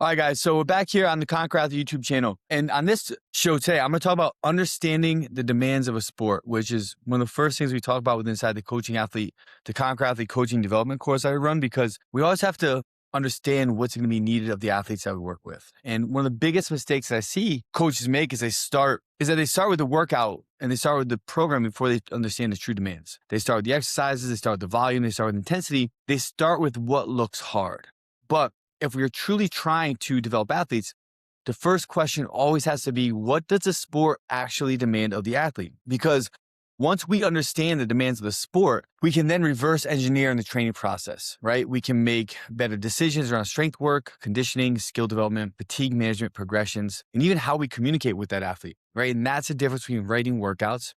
All right, guys. So we're back here on the Conquer Athlete YouTube channel. And on this show today, I'm going to talk about understanding the demands of a sport, which is one of the first things we talk about with inside the the Conquer Athlete coaching development course I run, because we always have to understand what's going to be needed of the athletes that we work with. And one of the biggest mistakes that I see coaches make is they start with the workout and they start with the program before they understand the true demands. They start with the exercises, they start with the volume, they start with intensity, they start with what looks hard. But if we are truly trying to develop athletes, the first question always has to be, what does the sport actually demand of the athlete? Because once we understand the demands of the sport, we can then reverse engineer in the training process, right? We can make better decisions around strength work, conditioning, skill development, fatigue management, progressions, and even how we communicate with that athlete, right? And that's the difference between writing workouts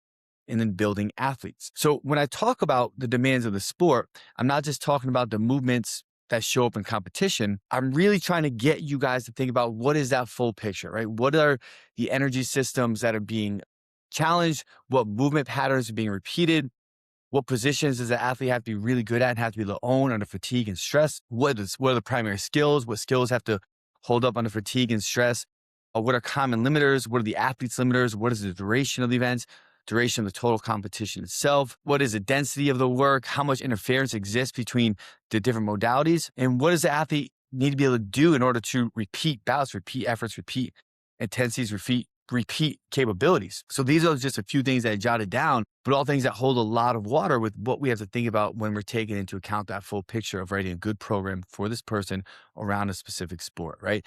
and then building athletes. So when I talk about the demands of the sport, I'm not just talking about the movements that show up in competition. I'm really trying to get you guys to think about what is that full picture, right? What are the energy systems that are being challenged? What movement patterns are being repeated? What positions does the athlete have to be really good at and have to be able to own under fatigue and stress? What are the primary skills? What skills have to hold up under fatigue and stress? What are common limiters? What are the athlete's limiters? What is the duration of the events? Duration of the total competition itself? What is the density of the work? How much interference exists between the different modalities? And what does the athlete need to be able to do in order to repeat bouts, repeat efforts, repeat intensities, repeat capabilities? So these are just a few things that I jotted down, but all things that hold a lot of water with what we have to think about when we're taking into account that full picture of writing a good program for this person around a specific sport, right?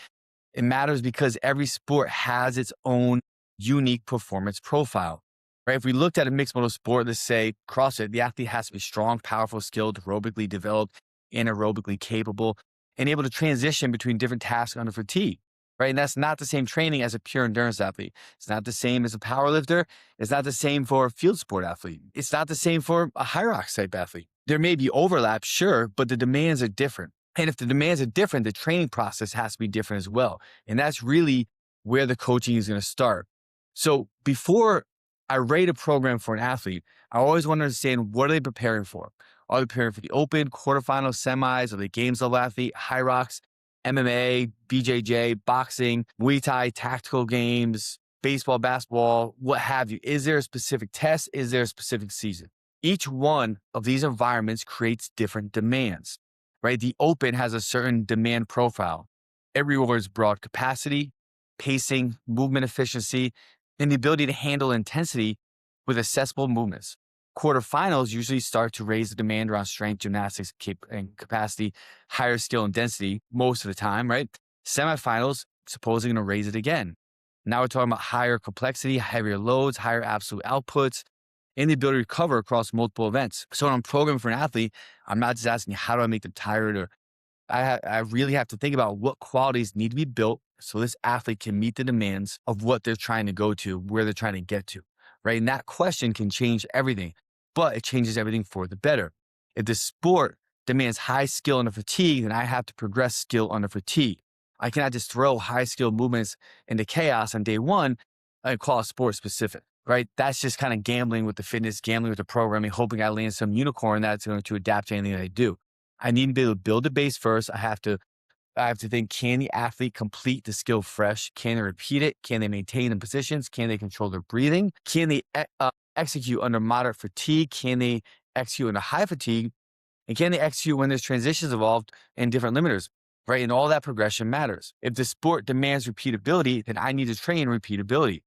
It matters because every sport has its own unique performance profile. Right? If we looked at a mixed modal sport, let's say CrossFit, the athlete has to be strong, powerful, skilled, aerobically developed, anaerobically capable, and able to transition between different tasks under fatigue. Right? And that's not the same training as a pure endurance athlete. It's not the same as a power lifter. It's not the same for a field sport athlete. It's not the same for a high rocks type athlete. There may be overlap, sure, but the demands are different. And if the demands are different, the training process has to be different as well. And that's really where the coaching is going to start. So before I rate a program for an athlete, I always want to understand, what are they preparing for? Are they preparing for the open, quarterfinals, semis? Are they games level athlete, high rocks, MMA, BJJ, boxing, Muay Thai, tactical games, baseball, basketball, what have you? Is there a specific test? Is there a specific season? Each one of these environments creates different demands, right? The open has a certain demand profile. It rewards broad capacity, pacing, movement efficiency, and the ability to handle intensity with accessible movements. Quarterfinals usually start to raise the demand around strength, gymnastics, and capacity, higher skill and density most of the time, right? Semifinals, supposedly going to raise it again. Now we're talking about higher complexity, heavier loads, higher absolute outputs, and the ability to recover across multiple events. So when I'm programming for an athlete, I'm not just asking, how do I make them tired? Or I really have to think about what qualities need to be built so this athlete can meet the demands of what they're trying to go to, where they're trying to get to, right? And that question can change everything, but it changes everything for the better. If the sport demands high skill under fatigue, then I have to progress skill under fatigue. I cannot just throw high skill movements into chaos on day one and call it sport specific, right? That's just kind of gambling with the fitness, gambling with the programming, hoping I land some unicorn that's going to adapt to anything that I do. I need to be able to build a base first. I have to think, can the athlete complete the skill fresh? Can they repeat it? Can they maintain the positions? Can they control their breathing? Can they execute under moderate fatigue? Can they execute under high fatigue? And can they execute when there's transitions involved and different limiters, right? And all that progression matters. If the sport demands repeatability, then I need to train repeatability.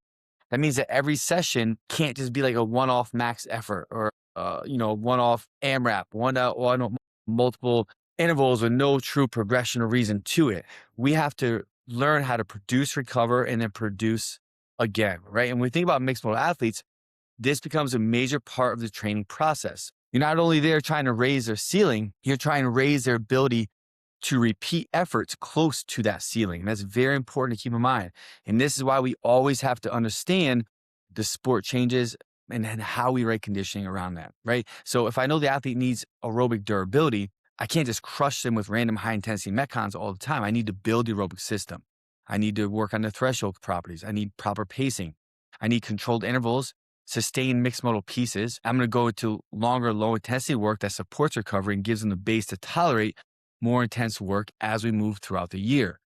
That means that every session can't just be like a one-off max effort or, one-off AMRAP, one multiple intervals with no true progression or reason to it. We have to learn how to produce, recover, and then produce again, right? And when we think about mixed modal athletes, this becomes a major part of the training process. You're not only there trying to raise their ceiling, you're trying to raise their ability to repeat efforts close to that ceiling. And that's very important to keep in mind. And this is why we always have to understand the sport changes and how we write conditioning around that, right? So if I know the athlete needs aerobic durability, I can't just crush them with random high intensity metcons all the time. I need to build the aerobic system. I need to work on the threshold properties. I need proper pacing. I need controlled intervals, sustained mixed modal pieces. I'm going to go to longer, low intensity work that supports recovery and gives them the base to tolerate more intense work as we move throughout the year.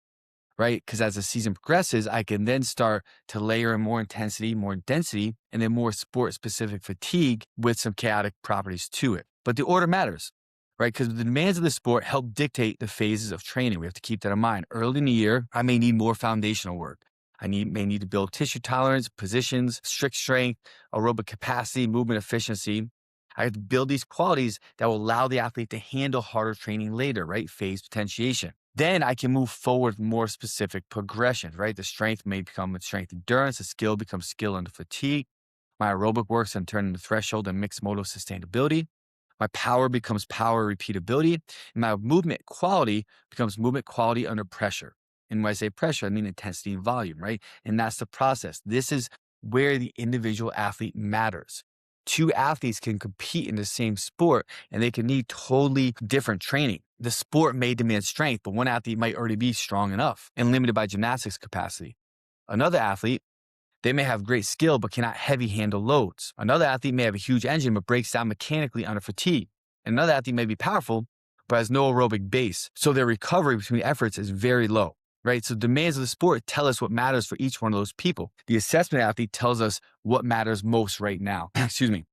right? Because as the season progresses, I can then start to layer in more intensity, more density, and then more sport-specific fatigue with some chaotic properties to it. But the order matters, right? Because the demands of the sport help dictate the phases of training. We have to keep that in mind. Early in the year, I may need more foundational work. May need to build tissue tolerance, positions, strict strength, aerobic capacity, movement efficiency. I have to build these qualities that will allow the athlete to handle harder training later, right? Phase potentiation. Then I can move forward with more specific progressions, right? The strength may become strength endurance, the skill becomes skill under fatigue. My aerobic works and turn into threshold and mixed modal sustainability. My power becomes power repeatability. And my movement quality becomes movement quality under pressure. And when I say pressure, I mean intensity and volume, right? And that's the process. This is where the individual athlete matters. Two athletes can compete in the same sport and they can need totally different training. The sport may demand strength, but one athlete might already be strong enough and limited by gymnastics capacity. Another athlete, they may have great skill, but cannot heavy handle loads. Another athlete may have a huge engine, but breaks down mechanically under fatigue. And another athlete may be powerful, but has no aerobic base. So their recovery between efforts is very low, right? So demands of the sport tell us what matters for each one of those people. The assessment athlete tells us what matters most right now. Excuse me.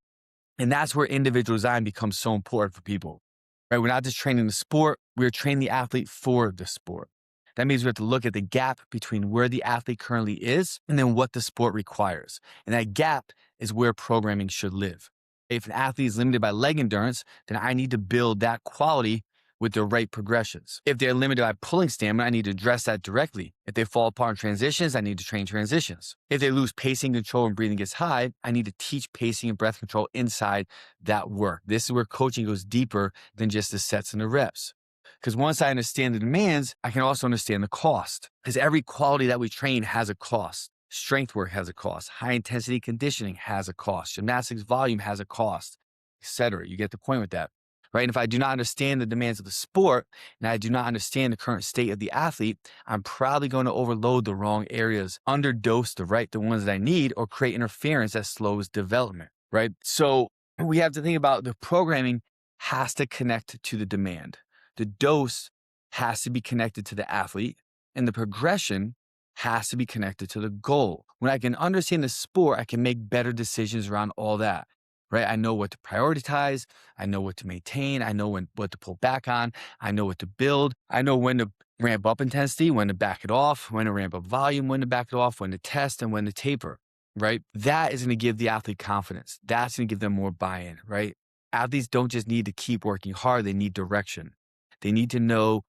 And that's where individual design becomes so important for people, right? We're not just training the sport, we're training the athlete for the sport. That means we have to look at the gap between where the athlete currently is and then what the sport requires. And that gap is where programming should live. If an athlete is limited by leg endurance, then I need to build that quality with the right progressions. If they're limited by pulling stamina, I need to address that directly. If they fall apart in transitions, I need to train transitions. If they lose pacing control and breathing gets high, I need to teach pacing and breath control inside that work. This is where coaching goes deeper than just the sets and the reps. Because once I understand the demands, I can also understand the cost. Because every quality that we train has a cost. Strength work has a cost. High intensity conditioning has a cost. Gymnastics volume has a cost, etc. You get the point with that, right? And if I do not understand the demands of the sport and I do not understand the current state of the athlete, I'm probably going to overload the wrong areas, underdose the ones that I need, or create interference that slows development, right? So we have to think about the programming has to connect to the demand. The dose has to be connected to the athlete, and the progression has to be connected to the goal. When I can understand the sport, I can make better decisions around all that, right? I know what to prioritize. I know what to maintain. I know what to pull back on. I know what to build. I know when to ramp up intensity, when to back it off, when to ramp up volume, when to back it off, when to test, and when to taper, right? That is going to give the athlete confidence. That's going to give them more buy-in, right? Athletes don't just need to keep working hard. They need direction. They need to know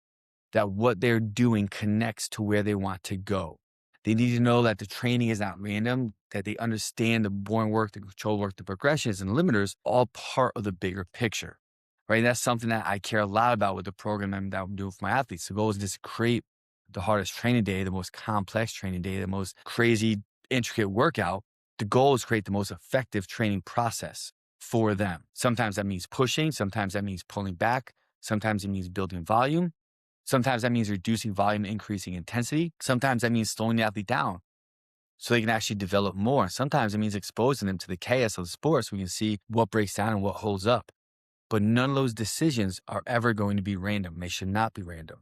that what they're doing connects to where they want to go. They need to know that the training is not random, that they understand the boring work, the control work, the progressions and limiters, all part of the bigger picture, right? And that's something that I care a lot about with the program that I'm doing for my athletes. The goal is just to create the hardest training day, the most complex training day, the most crazy, intricate workout. The goal is to create the most effective training process for them. Sometimes that means pushing. Sometimes that means pulling back. Sometimes it means building volume. Sometimes that means reducing volume, increasing intensity. Sometimes that means slowing the athlete down so they can actually develop more. Sometimes it means exposing them to the chaos of the sport so we can see what breaks down and what holds up. But none of those decisions are ever going to be random. They should not be random.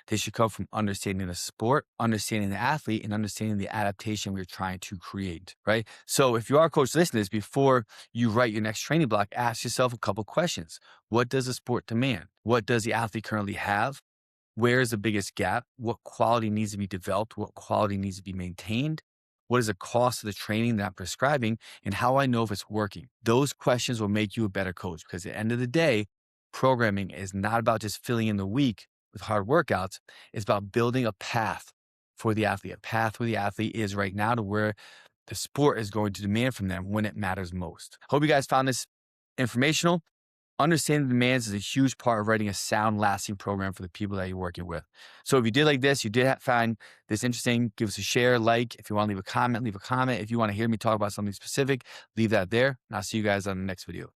They should come from understanding the sport, understanding the athlete, and understanding the adaptation we're trying to create, right? So if you are a coach, listen to this. Before you write your next training block, ask yourself a couple questions. What does the sport demand? What does the athlete currently have? Where is the biggest gap? What quality needs to be developed? What quality needs to be maintained? What is the cost of the training that I'm prescribing? And how I know if it's working? Those questions will make you a better coach because at the end of the day, programming is not about just filling in the week with hard workouts. It's about building a path for the athlete, a path where the athlete is right now to where the sport is going to demand from them when it matters most. Hope you guys found this informational. Understanding the demands is a huge part of writing a sound, lasting program for the people that you're working with. So if you did like this, you did find this interesting, give us a share, like. If you want to leave a comment, leave a comment. If you want to hear me talk about something specific, leave that there. And I'll see you guys on the next video.